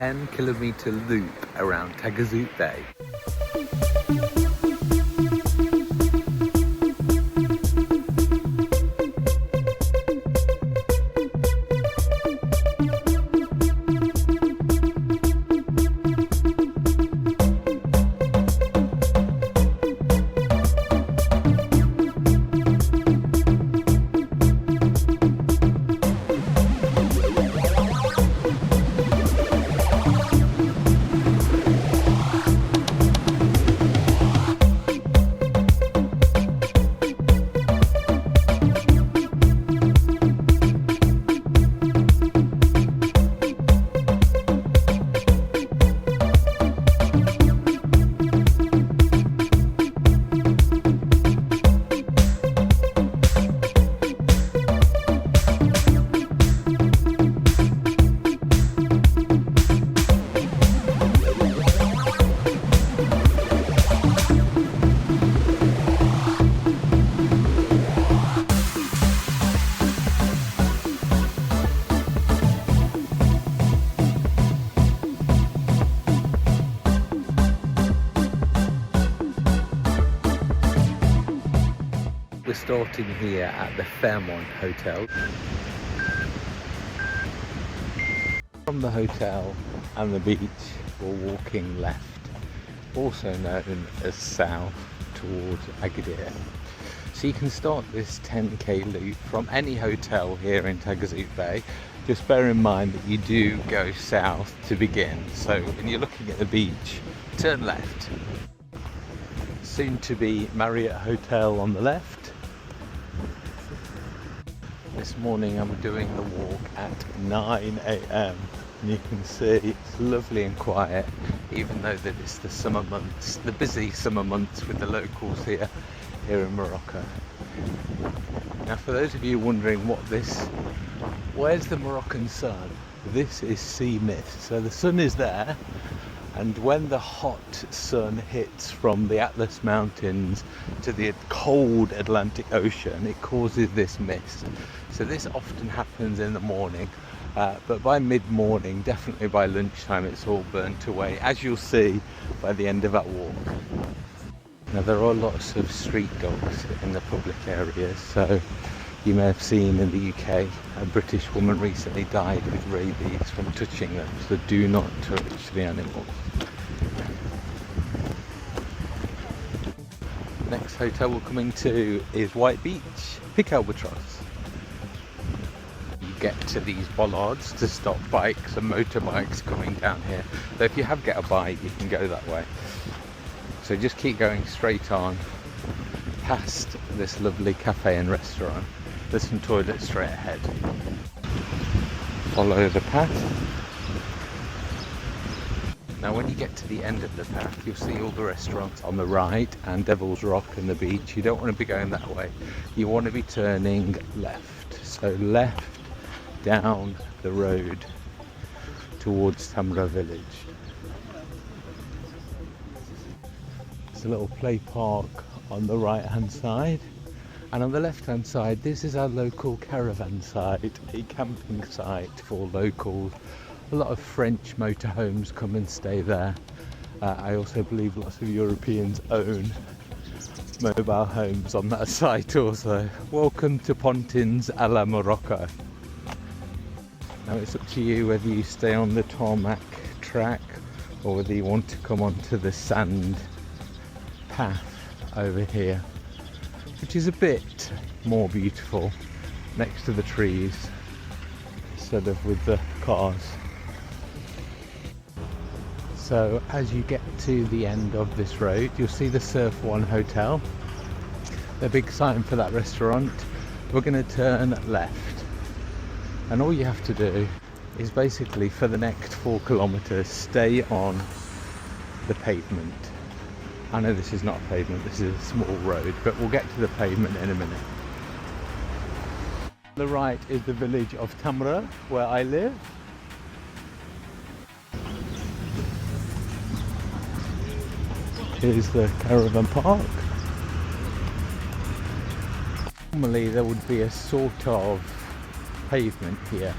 10-kilometre loop around Taghazout Bay. We're starting here at the Fairmont Hotel. From the hotel and the beach, we're walking left, also known as south, towards Agadir. So you can start this 10k loop from any hotel here in Taghazout Bay. Just bear in mind that you do go south to begin. So when you're looking at the beach, turn left. Soon to be Marriott Hotel on the left. This morning I'm doing the walk at 9 AM. and you can see it's lovely and quiet, even though that it's the summer months, the busy summer months with the locals here in Morocco. Now for those of you wondering where's the Moroccan sun? This is sea mist. So the sun is there, and when the hot sun hits from the Atlas Mountains to the cold Atlantic Ocean, it causes this mist. So this often happens in the morning, but by mid-morning, definitely by lunchtime, it's all burnt away, as you'll see by the end of that walk. Now there are lots of street dogs in the public areas, so you may have seen in the UK a British woman recently died with rabies from touching them, so do not touch the animals. Next hotel we're coming to is White Beach, Pic Albatross. You get to these bollards to stop bikes and motorbikes coming down here. So if you have got a bike, you can go that way. So just keep going straight on past this lovely cafe and restaurant. There's some toilets straight ahead. Follow the path. Now when you get to the end of the path, you'll see all the restaurants on the right and Devil's Rock and the beach. You don't want to be going that way. You want to be turning left. So left down the road towards Tamraght village. There's a little play park on the right hand side. And on the left hand side, this is our local caravan site, a camping site for locals. A lot of French motorhomes come and stay there. I also believe lots of Europeans own mobile homes on that site also. Welcome to Pontins a la Morocco. Now it's up to you whether you stay on the tarmac track or whether you want to come onto the sand path over here, which is a bit more beautiful next to the trees instead of with the cars. So as you get to the end of this road, you'll see the Surf One Hotel, the big sign for that restaurant. We're going to turn left, and all you have to do is basically for the next 4 kilometers stay on the pavement. I know this is not a pavement, this is a small road, but we'll get to the pavement in a minute. On the right is the village of Tamraght, where I live. Here's the caravan park. Normally there would be a sort of pavement here.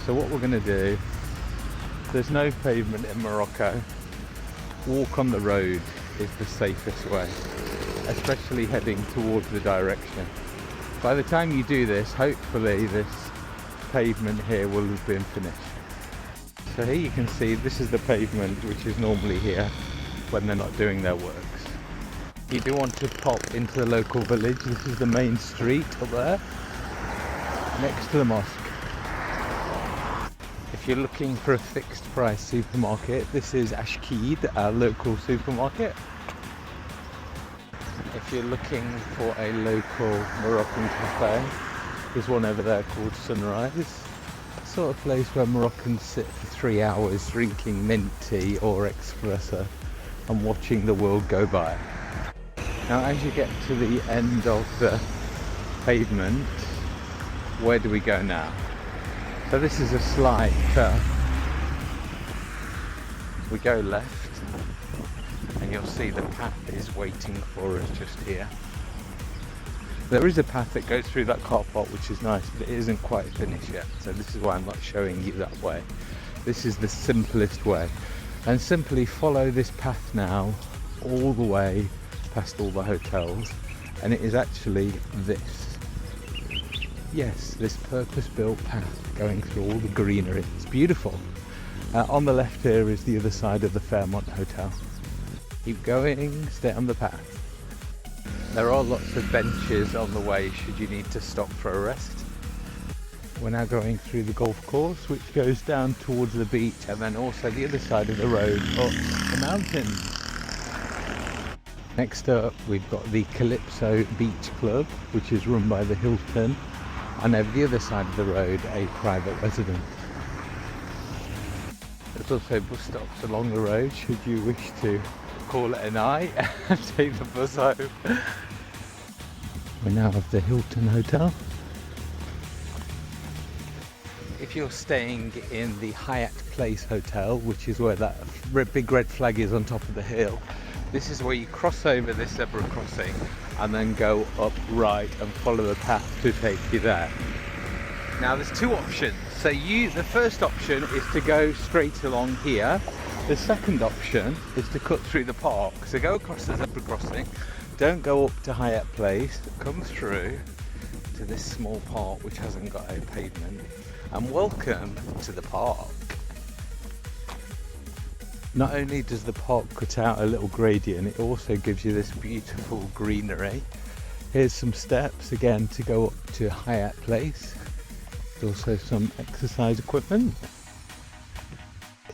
So what we're going to do There's no pavement in Morocco. Walk on the road is the safest way, especially heading towards the direction. By the time you do this, hopefully this pavement here will have been finished. So here you can see this is the pavement which is normally here when they're not doing their works. You do want to pop into the local village. This is the main street up there, next to the mosque. If you're looking for a fixed price supermarket, this is Ashkeed, our local supermarket. If you're looking for a local Moroccan cafe, there's one over there called Sunrise. Sort of place where Moroccans sit for 3 hours drinking mint tea or espresso and watching the world go by. Now as you get to the end of the pavement, where do we go now? So this is a slight turn. We go left and you'll see the path is waiting for us just here. There is a path that goes through that car park which is nice, but it isn't quite finished yet, so this is why I'm not showing you that way. This is the simplest way, and simply follow this path now all the way past all the hotels, and it is actually this. Yes, this purpose-built path going through all the greenery. It's beautiful. On the left here is the other side of the Fairmont Hotel. Keep going, stay on the path. There are lots of benches on the way should you need to stop for a rest. We're now going through the golf course which goes down towards the beach, and then also the other side of the road up the mountains. Next up we've got the Calypso Beach Club, which is run by the Hilton, and over the other side of the road a private residence. There's also bus stops along the road should you wish to call it a night and take the bus home. We're now at the Hilton Hotel. If you're staying in the Hyatt Place Hotel, which is where that big red flag is on top of the hill, this is where you cross over this zebra crossing and then go up right and follow the path to take you there. Now there's two options. So the first option is to go straight along here. The second option is to cut through the park. So go across the zebra crossing, don't go up to Hyatt Place, come through to this small park which hasn't got a pavement, and welcome to the park. Not only does the park cut out a little gradient, it also gives you this beautiful greenery. Here's some steps again to go up to Hyatt Place. There's also some exercise equipment.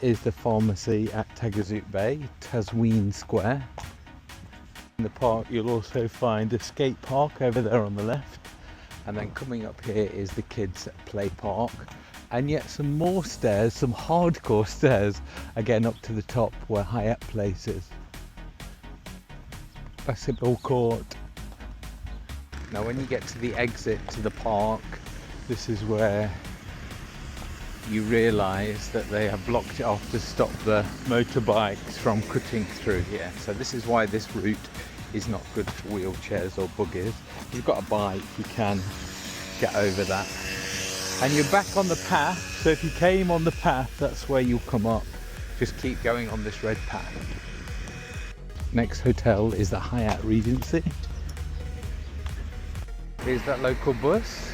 Is the pharmacy at Taghazout Bay, Tazween Square. In the park you'll also find a skate park over there on the left, and then coming up here is the kids play park, and yet some more stairs, some hardcore stairs again up to the top where Hyatt Place is. Basketball court. Now when you get to the exit to the park, this is where you realise that they have blocked it off to stop the motorbikes from cutting through here. So this is why this route is not good for wheelchairs or buggies. If you've got a bike, you can get over that. And you're back on the path, so if you came on the path, that's where you'll come up. Just keep going on this red path. Next hotel is the Hyatt Regency. Here's that local bus.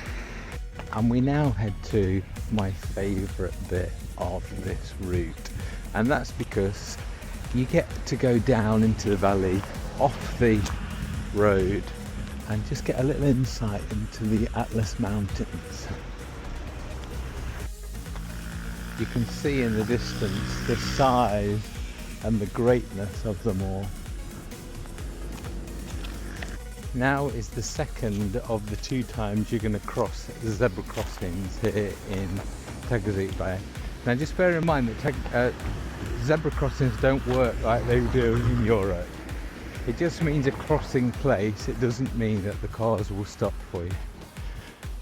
And we now head to my favourite bit of this route, and that's because you get to go down into the valley off the road and just get a little insight into the Atlas Mountains. You can see in the distance the size and the greatness of them all. Now is the second of the 2 times you're going to cross the zebra crossings here in Taghazout Bay. Now just bear in mind that zebra crossings don't work like they do in Europe. It just means a crossing place. It doesn't mean that the cars will stop for you.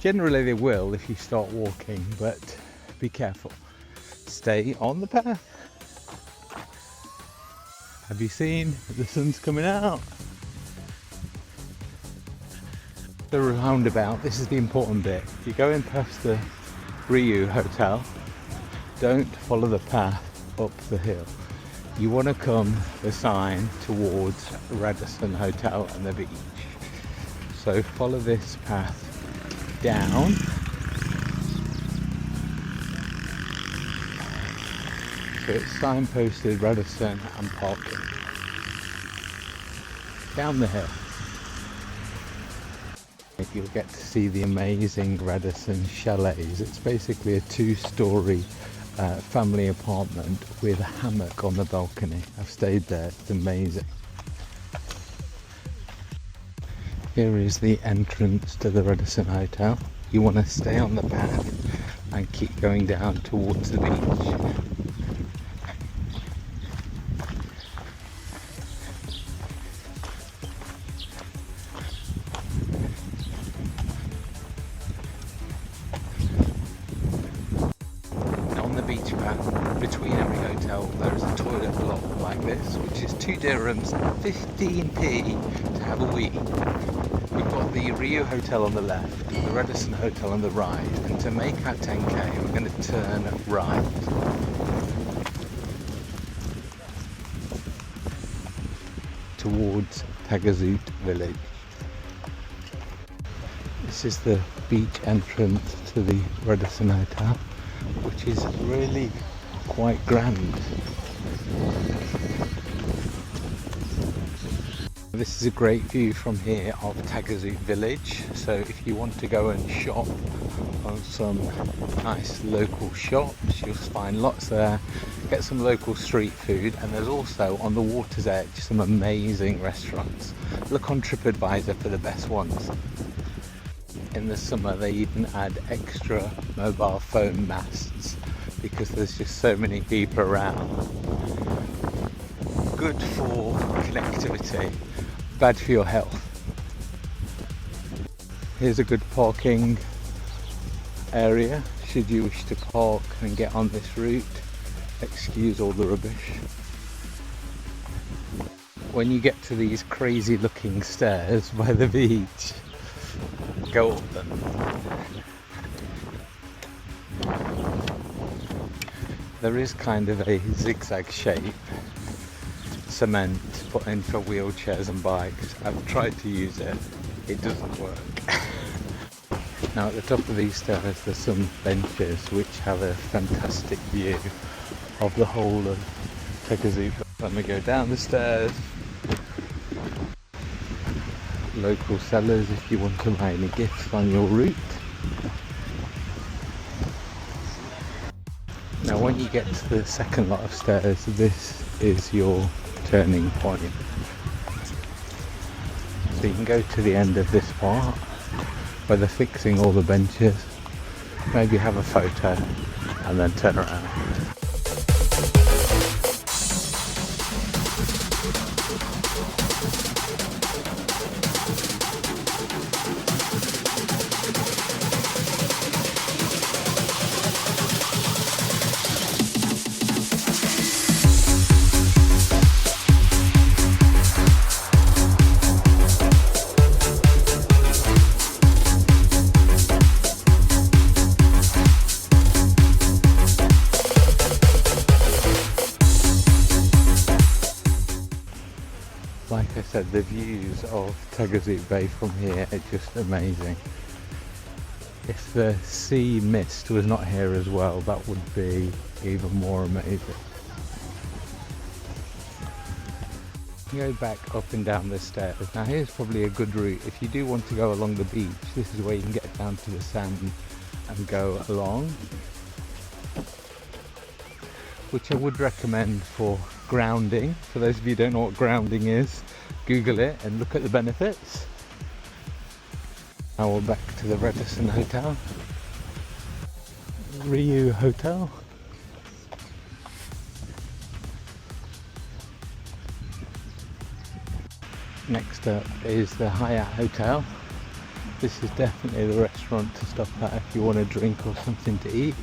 Generally they will if you start walking, but be careful. Stay on the path. Have you seen the sun's coming out? The roundabout, this is the important bit. If you're going past the Riu Hotel, don't follow the path up the hill. You want to come the sign towards Radisson Hotel and the beach. So follow this path down. So it's signposted Radisson and parking. Down the hill. You'll get to see the amazing Radisson chalets. It's basically a 2-story family apartment with a hammock on the balcony. I've stayed there, it's amazing. Here is the entrance to the Radisson Hotel. You want to stay on the path and keep going down towards the beach. Beach path between every hotel there is a toilet block like this, which is 2 dirhams 15p to have a wee. We've got the Rio Hotel on the left, the Radisson Hotel on the right, and to make our 10k we're going to turn right. Towards Taghazout village. This is the beach entrance to the Radisson Hotel, which is really quite grand. This is a great view from here of Taghazout village, so if you want to go and shop on some nice local shops, you'll find lots there. Get some local street food, and there's also on the water's edge some amazing restaurants. Look on TripAdvisor for the best ones. In the summer they even add extra mobile phone masts because there's just so many people around. Good for connectivity, bad for your health. Here's a good parking area should you wish to park and get on this route. Excuse all the rubbish. When you get to these crazy looking stairs by the beach, go up them. There is kind of a zigzag shape, cement put in for wheelchairs and bikes. I've tried to use it, it doesn't work. Now at the top of these stairs there's some benches which have a fantastic view of the whole of Taghazout. Let me go down the stairs. Local sellers if you want to buy any gifts on your route. Now when you get to the second lot of stairs, this is your turning point. So you can go to the end of this part where they're fixing all the benches, maybe have a photo and then turn around. Like I said, the views of Taghazout Bay from here are just amazing. If the sea mist was not here as well, that would be even more amazing. Go back up and down the stairs. Now here's probably a good route. If you do want to go along the beach, this is where you can get down to the sand and go along, which I would recommend for grounding. For those of you who don't know what grounding is, Google it and look at the benefits. Now we're back to the Radisson Hotel, Rio Hotel. Next up is the Hyatt Hotel. This is definitely the restaurant to stop at if you want a drink or something to eat.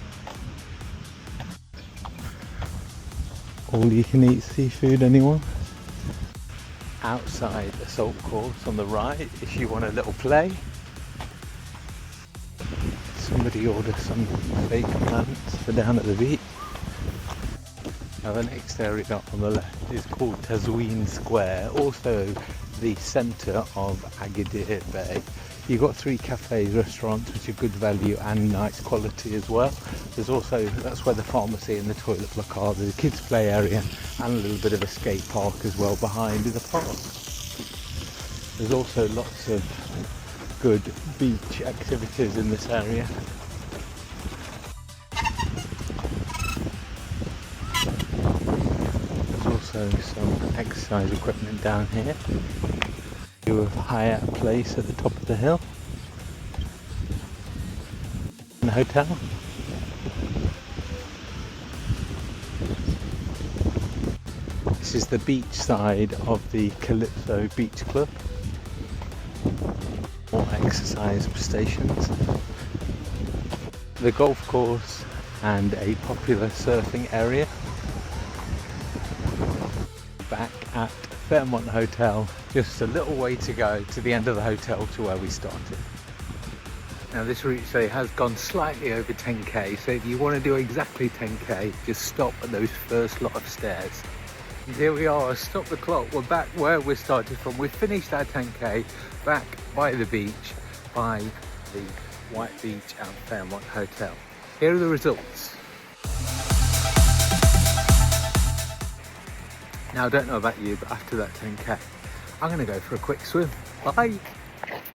All you can eat seafood, anyone? Outside the salt course on the right if you want a little play. Somebody order some fake plants for down at the beach. Now the next area on the left is called Tazween Square, also the centre of Agadir Bay. You've got 3 cafes, restaurants which are good value and nice quality as well. There's also, that's where the pharmacy and the toilet block are. There's a kids play area and a little bit of a skate park as well behind the park. There's also lots of good beach activities in this area. There's also some exercise equipment down here. You have Hyatt place at the top of the hill. And the hotel. This is the beach side of the Calypso Beach Club. More exercise stations. The golf course and a popular surfing area. Back at Fairmont Hotel, just a little way to go to the end of the hotel to where we started. Now this route say has gone slightly over 10k, so if you want to do exactly 10k, just stop at those first lot of stairs. And here we are, stop the clock, we're back where we started from. We finished our 10k back by the beach, by the White Beach and Fairmont Hotel. Here are the results. Now I don't know about you, but after that 10k, I'm going to go for a quick swim. Bye!